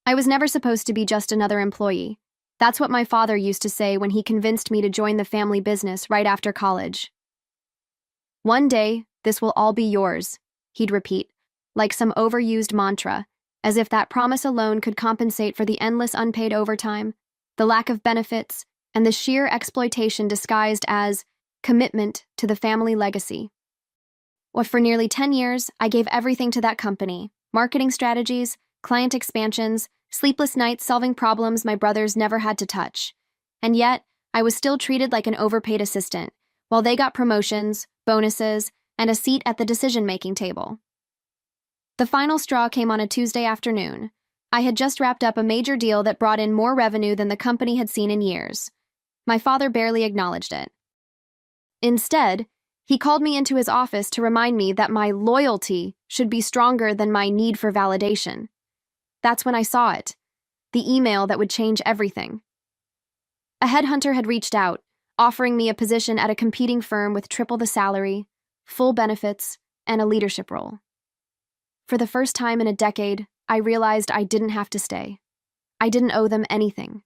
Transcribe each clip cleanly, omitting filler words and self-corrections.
I was never supposed to be just another employee. That's what my father used to say when he convinced me to join the family business right after college. "One day, this will all be yours," he'd repeat, like some overused mantra, as if that promise alone could compensate for the endless unpaid overtime, the lack of benefits, and the sheer exploitation disguised as commitment to the family legacy. Well, for nearly 10 years, I gave everything to that company: marketing strategies, client expansions, sleepless nights solving problems my brothers never had to touch. And yet, I was still treated like an overpaid assistant, while they got promotions, bonuses, and a seat at the decision-making table. The final straw came on a Tuesday afternoon. I had just wrapped up a major deal that brought in more revenue than the company had seen in years. My father barely acknowledged it. Instead, he called me into his office to remind me that my loyalty should be stronger than my need for validation. That's when I saw it, the email that would change everything. A headhunter had reached out, offering me a position at a competing firm with triple the salary, full benefits, and a leadership role. For the first time in a decade, I realized I didn't have to stay. I didn't owe them anything.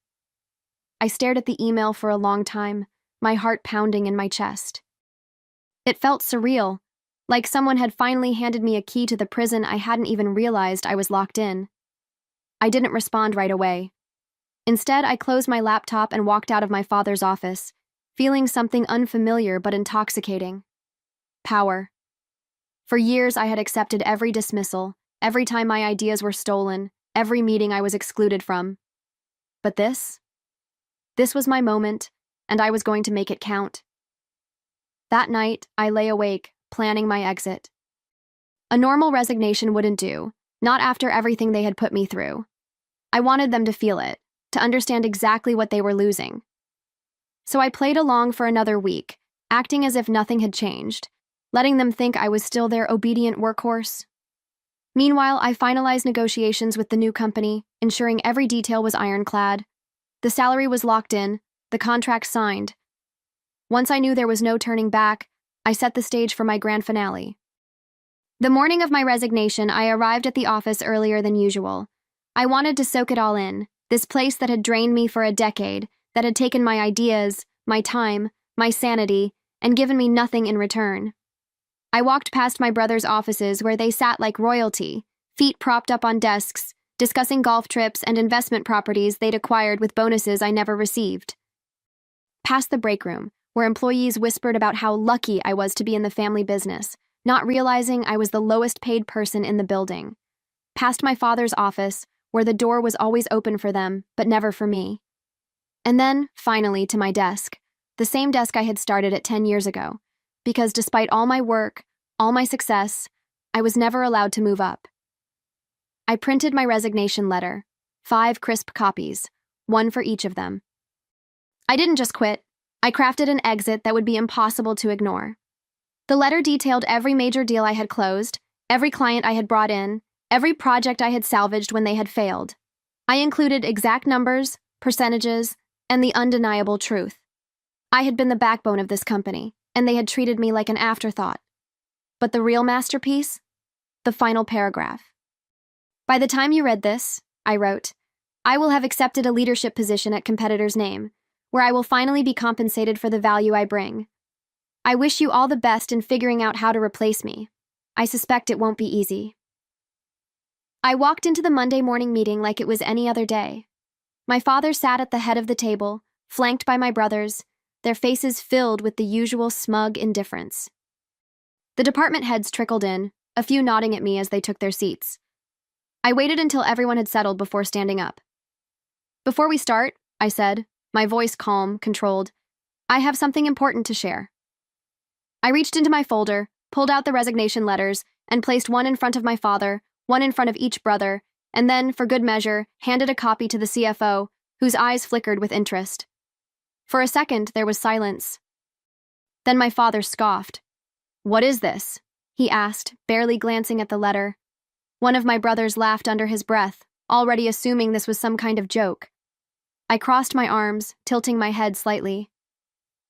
I stared at the email for a long time, my heart pounding in my chest. It felt surreal, like someone had finally handed me a key to the prison I hadn't even realized I was locked in. I didn't respond right away. Instead, I closed my laptop and walked out of my father's office, feeling something unfamiliar but intoxicating. Power. For years, I had accepted every dismissal, every time my ideas were stolen, every meeting I was excluded from. But this was my moment, and I was going to make it count. That night, I lay awake, planning my exit. A normal resignation wouldn't do, not after everything they had put me through. I wanted them to feel it, to understand exactly what they were losing. So I played along for another week, acting as if nothing had changed, letting them think I was still their obedient workhorse. Meanwhile, I finalized negotiations with the new company, ensuring every detail was ironclad. The salary was locked in, the contract signed. Once I knew there was no turning back, I set the stage for my grand finale. The morning of my resignation, I arrived at the office earlier than usual. I wanted to soak it all in, this place that had drained me for a decade, that had taken my ideas, my time, my sanity, and given me nothing in return. I walked past my brother's offices where they sat like royalty, feet propped up on desks, discussing golf trips and investment properties they'd acquired with bonuses I never received. Past the break room, where employees whispered about how lucky I was to be in the family business, not realizing I was the lowest paid person in the building. Past my father's office, where the door was always open for them, but never for me. And then, finally, to my desk, the same desk I had started at 10 years ago, because despite all my work, all my success, I was never allowed to move up. I printed my resignation letter, 5 crisp copies, one for each of them. I didn't just quit. I crafted an exit that would be impossible to ignore. The letter detailed every major deal I had closed, every client I had brought in, every project I had salvaged when they had failed. I included exact numbers, percentages, and the undeniable truth. I had been the backbone of this company, and they had treated me like an afterthought. But the real masterpiece? The final paragraph. "By the time you read this," I wrote, "I will have accepted a leadership position at competitor's name, where I will finally be compensated for the value I bring. I wish you all the best in figuring out how to replace me. I suspect it won't be easy." I walked into the Monday morning meeting like it was any other day. My father sat at the head of the table, flanked by my brothers, their faces filled with the usual smug indifference. The department heads trickled in, a few nodding at me as they took their seats. I waited until everyone had settled before standing up. "Before we start," I said, my voice calm, controlled, "I have something important to share." I reached into my folder, pulled out the resignation letters, and placed one in front of my father, one in front of each brother, and then, for good measure, handed a copy to the CFO, whose eyes flickered with interest. For a second, there was silence. Then my father scoffed. "What is this?" he asked, barely glancing at the letter. One of my brothers laughed under his breath, already assuming this was some kind of joke. I crossed my arms, tilting my head slightly.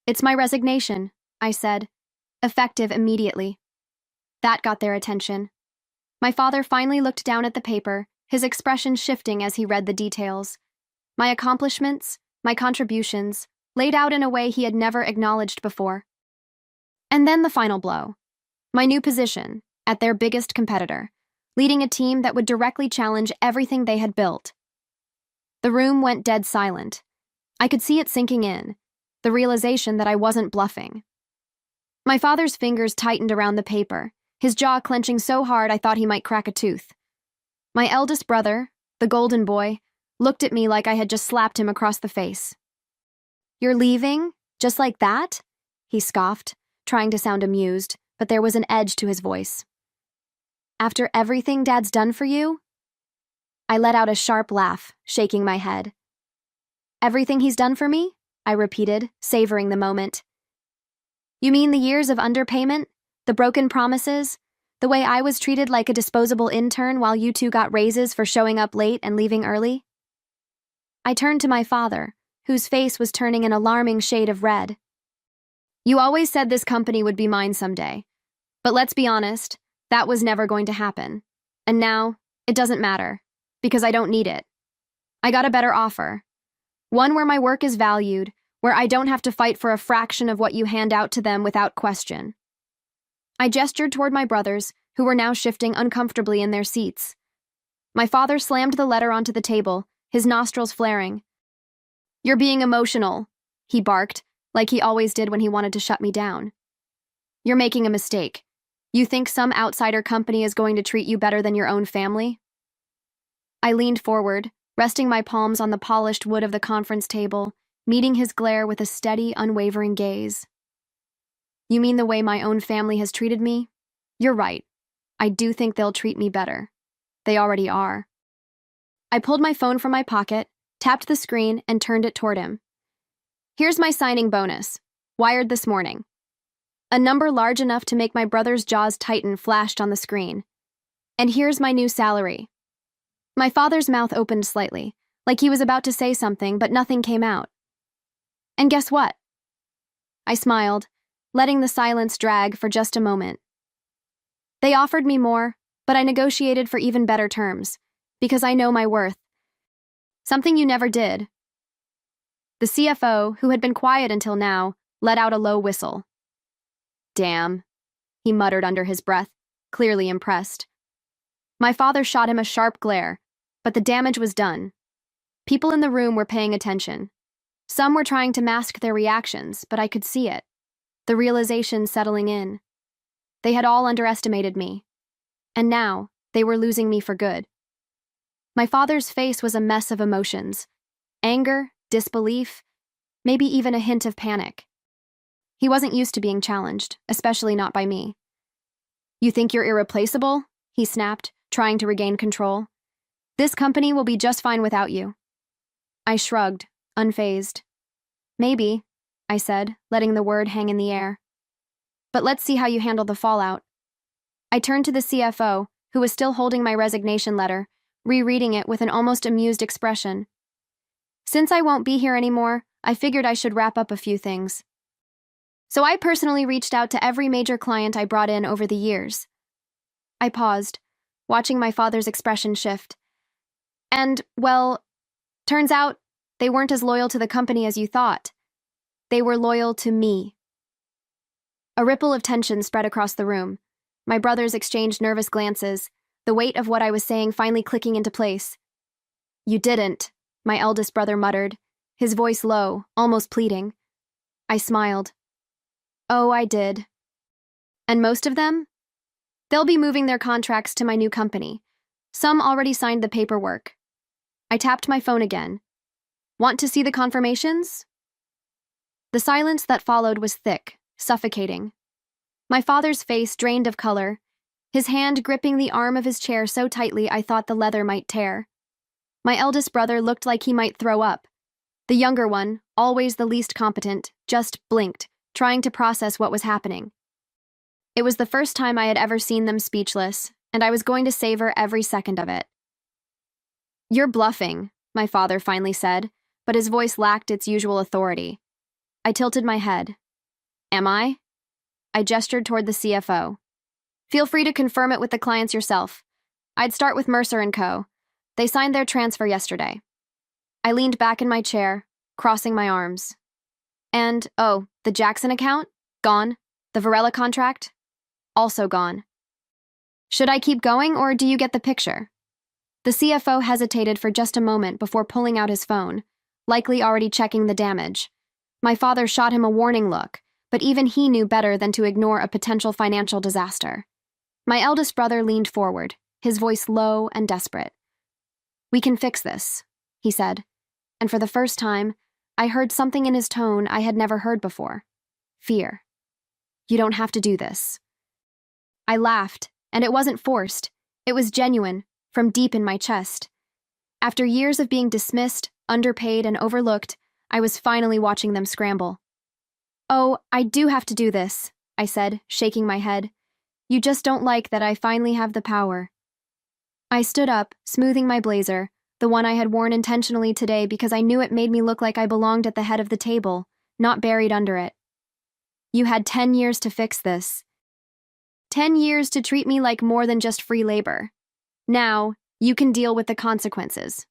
"It's my resignation," I said, effective immediately. That got their attention. My father finally looked down at the paper, his expression shifting as he read the details. My accomplishments, my contributions, laid out in a way he had never acknowledged before. And then the final blow. My new position, at their biggest competitor, leading a team that would directly challenge everything they had built. The room went dead silent. I could see it sinking in, the realization that I wasn't bluffing. My father's fingers tightened around the paper, his jaw clenching so hard I thought he might crack a tooth. My eldest brother, the golden boy, looked at me like I had just slapped him across the face. "You're leaving? Just like that?" he scoffed, trying to sound amused, but there was an edge to his voice. "After everything Dad's done for you?" I let out a sharp laugh, shaking my head. "Everything he's done for me?" I repeated, savoring the moment. "You mean the years of underpayment? The broken promises? The way I was treated like a disposable intern while you two got raises for showing up late and leaving early?" I turned to my father, whose face was turning an alarming shade of red. "You always said this company would be mine someday. But let's be honest, that was never going to happen. And now, it doesn't matter, because I don't need it. I got a better offer. One where my work is valued, where I don't have to fight for a fraction of what you hand out to them without question." I gestured toward my brothers, who were now shifting uncomfortably in their seats. My father slammed the letter onto the table, his nostrils flaring. "You're being emotional," he barked, like he always did when he wanted to shut me down. "You're making a mistake. You think some outsider company is going to treat you better than your own family?" I leaned forward, resting my palms on the polished wood of the conference table, meeting his glare with a steady, unwavering gaze. "You mean the way my own family has treated me? You're right. I do think they'll treat me better. They already are." I pulled my phone from my pocket, tapped the screen, and turned it toward him. "Here's my signing bonus. Wired this morning." A number large enough to make my brother's jaws tighten flashed on the screen. "And here's my new salary." My father's mouth opened slightly, like he was about to say something, but nothing came out. "And guess what?" I smiled, letting the silence drag for just a moment. "They offered me more, but I negotiated for even better terms, because I know my worth. Something you never did." The CFO, who had been quiet until now, let out a low whistle. "Damn," he muttered under his breath, clearly impressed. My father shot him a sharp glare, but the damage was done. People in the room were paying attention. Some were trying to mask their reactions, but I could see it. The realization settling in. They had all underestimated me. And now, they were losing me for good. My father's face was a mess of emotions. Anger, disbelief, maybe even a hint of panic. He wasn't used to being challenged, especially not by me. "You think you're irreplaceable?" he snapped, trying to regain control. "This company will be just fine without you." I shrugged, unfazed. "Maybe," I said, letting the word hang in the air. "But let's see how you handle the fallout." I turned to the CFO, who was still holding my resignation letter, rereading it with an almost amused expression. "Since I won't be here anymore, I figured I should wrap up a few things. So I personally reached out to every major client I brought in over the years." I paused, watching my father's expression shift. "And, well, turns out they weren't as loyal to the company as you thought. They were loyal to me." A ripple of tension spread across the room. My brothers exchanged nervous glances, the weight of what I was saying finally clicking into place. "You didn't," my eldest brother muttered, his voice low, almost pleading. I smiled. "Oh, I did. And most of them? They'll be moving their contracts to my new company. Some already signed the paperwork." I tapped my phone again. "Want to see the confirmations?" The silence that followed was thick, suffocating. My father's face drained of color, his hand gripping the arm of his chair so tightly I thought the leather might tear. My eldest brother looked like he might throw up. The younger one, always the least competent, just blinked, trying to process what was happening. It was the first time I had ever seen them speechless, and I was going to savor every second of it. "You're bluffing," my father finally said, but his voice lacked its usual authority. I tilted my head. "Am I?" I gestured toward the CFO. "Feel free to confirm it with the clients yourself. I'd start with Mercer & Co. They signed their transfer yesterday. I leaned back in my chair, crossing my arms. And, oh, the Jackson account? Gone. The Varela contract? Also gone. Should I keep going, or do you get the picture? The CFO hesitated for just a moment before pulling out his phone, likely already checking the damage. My father shot him a warning look, but even he knew better than to ignore a potential financial disaster. My eldest brother leaned forward, his voice low and desperate. "We can fix this," he said, and for the first time, I heard something in his tone I had never heard before. Fear. "You don't have to do this." I laughed, and it wasn't forced. It was genuine, from deep in my chest. After years of being dismissed, underpaid, and overlooked, I was finally watching them scramble. "Oh, I do have to do this," I said, shaking my head. "You just don't like that I finally have the power." I stood up, smoothing my blazer, the one I had worn intentionally today because I knew it made me look like I belonged at the head of the table, not buried under it. "You had 10 years to fix this. 10 years to treat me like more than just free labor. Now, you can deal with the consequences."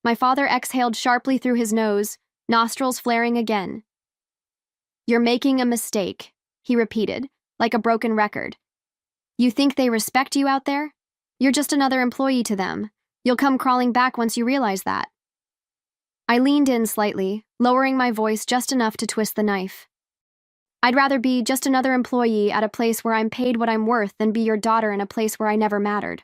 My father exhaled sharply through his nose, nostrils flaring again. "You're making a mistake," he repeated, like a broken record. "You think they respect you out there? You're just another employee to them. You'll come crawling back once you realize that." I leaned in slightly, lowering my voice just enough to twist the knife. "I'd rather be just another employee at a place where I'm paid what I'm worth than be your daughter in a place where I never mattered."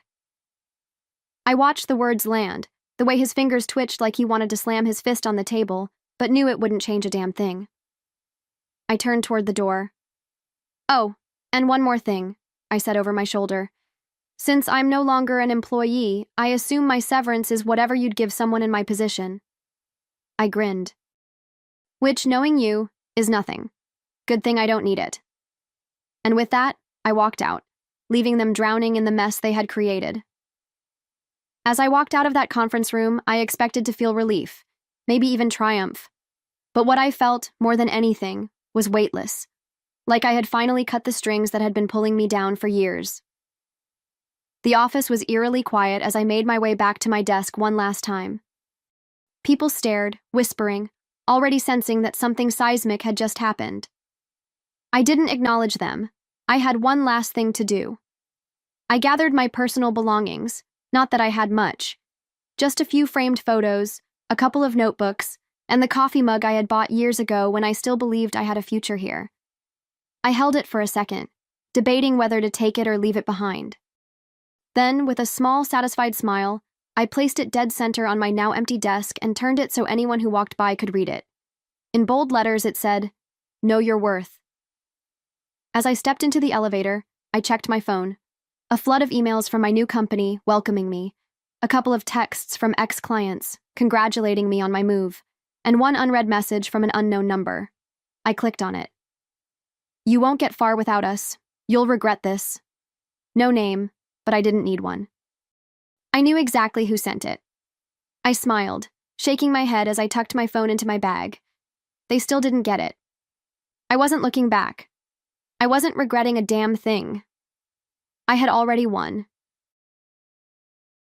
I watched the words land, the way his fingers twitched like he wanted to slam his fist on the table, but knew it wouldn't change a damn thing. I turned toward the door. "Oh, and one more thing," I said over my shoulder. "Since I'm no longer an employee, I assume my severance is whatever you'd give someone in my position." I grinned. "Which, knowing you, is nothing. Good thing I don't need it." And with that, I walked out, leaving them drowning in the mess they had created. As I walked out of that conference room, I expected to feel relief, maybe even triumph. But what I felt, more than anything, was weightless, like I had finally cut the strings that had been pulling me down for years. The office was eerily quiet as I made my way back to my desk one last time. People stared, whispering, already sensing that something seismic had just happened. I didn't acknowledge them. I had one last thing to do. I gathered my personal belongings, not that I had much. Just a few framed photos, a couple of notebooks, and the coffee mug I had bought years ago when I still believed I had a future here. I held it for a second, debating whether to take it or leave it behind. Then, with a small, satisfied smile, I placed it dead center on my now empty desk and turned it so anyone who walked by could read it. In bold letters it said, "Know your worth." As I stepped into the elevator, I checked my phone. A flood of emails from my new company welcoming me, a couple of texts from ex-clients congratulating me on my move, and one unread message from an unknown number. I clicked on it. "You won't get far without us. You'll regret this." No name, but I didn't need one. I knew exactly who sent it. I smiled, shaking my head as I tucked my phone into my bag. They still didn't get it. I wasn't looking back. I wasn't regretting a damn thing. I had already won.